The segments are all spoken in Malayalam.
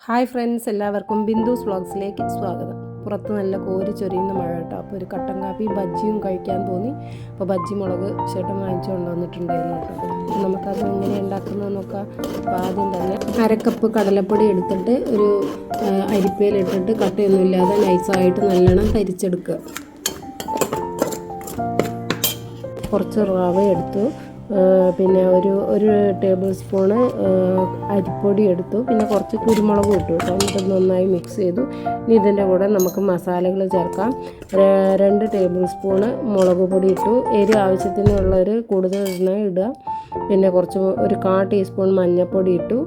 ഹായ് ഫ്രണ്ട്സ്, എല്ലാവർക്കും ബിന്ദുസ് വ്ളോഗ്സിലേക്ക് സ്വാഗതം. പുറത്ത് നല്ല കോരി ചൊരിയുന്ന മഴ കേട്ടോ. അപ്പോൾ ഒരു കട്ടൻ കാപ്പി ബജ്ജിയും കഴിക്കാൻ തോന്നി. അപ്പോൾ ബജ്ജി മുളക് ചേട്ടൻ വാങ്ങിച്ചു കൊണ്ടുവന്നിട്ടുണ്ടായിരുന്നു കേട്ടോ. അപ്പോൾ നമുക്കത് എങ്ങനെ ഉണ്ടാക്കുന്നത് നോക്കാം. അപ്പോൾ ആദ്യം തന്നെ അരക്കപ്പ് കടലപ്പൊടി എടുത്തിട്ട് ഒരു അരിപ്പയിലിട്ടിട്ട് കട്ടയൊന്നുമില്ലാതെ നൈസായിട്ട് നല്ലോണം തരിച്ചെടുക്കുക. കുറച്ച് റവ എടുത്തു, പിന്നെ ഒരു ടേബിൾ സ്പൂണ് അരിപ്പൊടി എടുത്തു, പിന്നെ കുറച്ച് കുരുമുളകും ഇട്ടു കേട്ടോ. എന്നിട്ട് നന്നായി മിക്സ് ചെയ്തു. ഇനി ഇതിൻ്റെ കൂടെ നമുക്ക് മസാലകൾ ചേർക്കാം. 2 ടേബിൾ സ്പൂണ് മുളക് പൊടി ഇട്ടു. ആവശ്യത്തിനുള്ളൊരു കൂടുതൽ ഇടുക. പിന്നെ ഒരു 1/4 ടീസ്പൂൺ മഞ്ഞൾപ്പൊടി ഇട്ടു.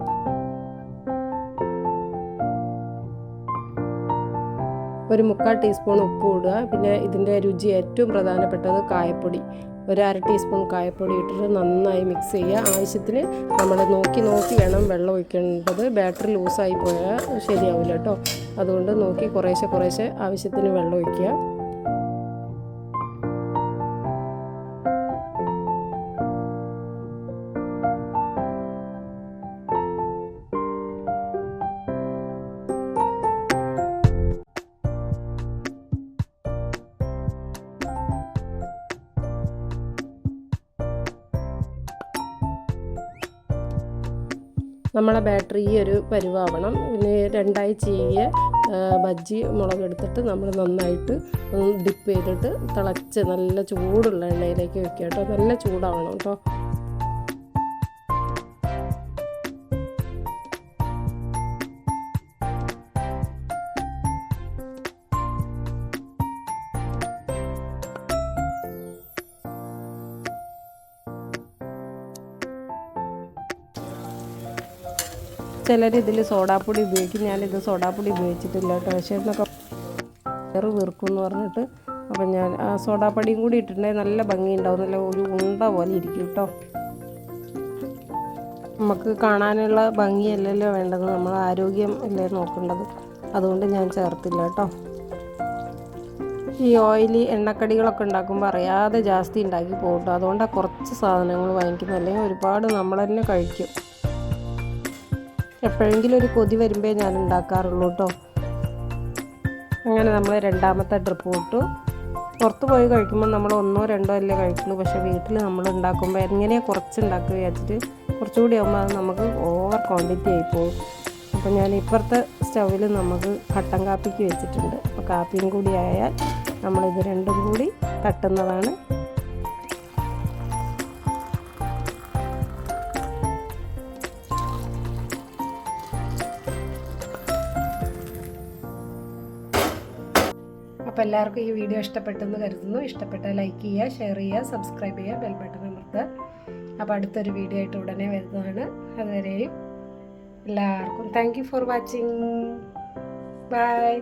ഒരു 3/4 ടീസ്പൂൺ ഉപ്പ് ഇടുക. പിന്നെ ഇതിൻ്റെ രുചി ഏറ്റവും പ്രധാനപ്പെട്ടത് കായപ്പൊടി, 1/2 ടീസ്പൂൺ കായപ്പൊടി ഇട്ടിട്ട് നന്നായി മിക്സ് ചെയ്യുക. ആവശ്യത്തിന് നമ്മൾ നോക്കി വേണം വെള്ളം ഒഴിക്കേണ്ടത്. ബാറ്ററി ലൂസായി പോയാൽ ശരിയാവില്ല കേട്ടോ. അതുകൊണ്ട് നോക്കി കുറേശ്ശെ ആവശ്യത്തിന് വെള്ളം ഒഴിക്കുക. നമ്മളെ ബാറ്ററി ഈ ഒരു പരുവാവണം. പിന്നെ 2ആയി ചീകിയ ബജ്ജി മുളക് എടുത്തിട്ട് നമ്മൾ നന്നായിട്ട് ഡിപ്പ് ചെയ്തിട്ട് തിളച്ച് നല്ല ചൂടുള്ള എണ്ണയിലേക്ക് വെക്കുക കേട്ടോ. നല്ല ചൂടാവണം കേട്ടോ. ചിലർ ഇതിൽ സോഡാപ്പൊടി ഉപയോഗിക്കും. ഞാനിത് സോഡാപ്പൊടി ഉപയോഗിച്ചിട്ടില്ല കേട്ടോ. പക്ഷേ എന്നൊക്കെ വീർക്കും എന്ന് പറഞ്ഞിട്ട് അപ്പം ഞാൻ ആ സോഡാപ്പൊടിയും കൂടി ഇട്ടിട്ടുണ്ടെങ്കിൽ നല്ല ഭംഗിയുണ്ടാവും. നല്ല ഒരു ഉണ്ട പോലെ ഇരിക്കും കേട്ടോ. നമുക്ക് കാണാനുള്ള ഭംഗിയല്ലല്ലോ വേണ്ടത്, നമ്മൾ ആരോഗ്യം അല്ലേ നോക്കേണ്ടത്. അതുകൊണ്ട് ഞാൻ ചേർത്തില്ല കേട്ടോ. ഈ ഓയിലി എണ്ണക്കടികളൊക്കെ ഉണ്ടാക്കുമ്പോൾ അറിയാതെ ജാസ്തി ഉണ്ടാക്കി പോകും കേട്ടോ. അതുകൊണ്ടാണ് കുറച്ച് സാധനങ്ങൾ വാങ്ങിക്കുന്നത്. അല്ലെങ്കിൽ ഒരുപാട് നമ്മൾ തന്നെ കഴിക്കും. എപ്പോഴെങ്കിലും ഒരു കൊതി വരുമ്പോൾ ഞാൻ ഉണ്ടാക്കാറുള്ളൂ കേട്ടോ. അങ്ങനെ നമ്മൾ 2ാമത്തെ ട്രിപ്പ് വിട്ടു. പുറത്ത് പോയി കഴിക്കുമ്പോൾ നമ്മൾ 1 2 അല്ലേ കഴിക്കുള്ളൂ. പക്ഷേ വീട്ടിൽ നമ്മൾ ഉണ്ടാക്കുമ്പോൾ എങ്ങനെയാണ് കുറച്ച് ഉണ്ടാക്കുക വിചാരിച്ചിട്ട് കുറച്ചുകൂടി ആകുമ്പോൾ അത് നമുക്ക് ഓവർ ക്വാണ്ടിറ്റി ആയിപ്പോകും. അപ്പോൾ ഞാൻ ഇപ്പുറത്തെ സ്റ്റൗവിൽ നമുക്ക് കട്ടൻ കാപ്പിക്ക് വെച്ചിട്ടുണ്ട്. അപ്പോൾ കാപ്പിയും കൂടി ആയാൽ നമ്മളിത് രണ്ടും കൂടി തട്ടുന്നതാണ്. അപ്പോൾ എല്ലാവർക്കും ഈ വീഡിയോ ഇഷ്ടപ്പെട്ടെന്ന് കരുതുന്നു. ഇഷ്ടപ്പെട്ടാൽ ലൈക്ക് ചെയ്യുക, ഷെയർ ചെയ്യുക, സബ്സ്ക്രൈബ് ചെയ്യുക, ബെൽ ബട്ടൺ അമർത്തുക. അപ്പോൾ അടുത്തൊരു വീഡിയോ ആയിട്ട് ഉടനെ വരുന്നതാണ്. അതുവരെയും എല്ലാവർക്കും thank you for watching. By.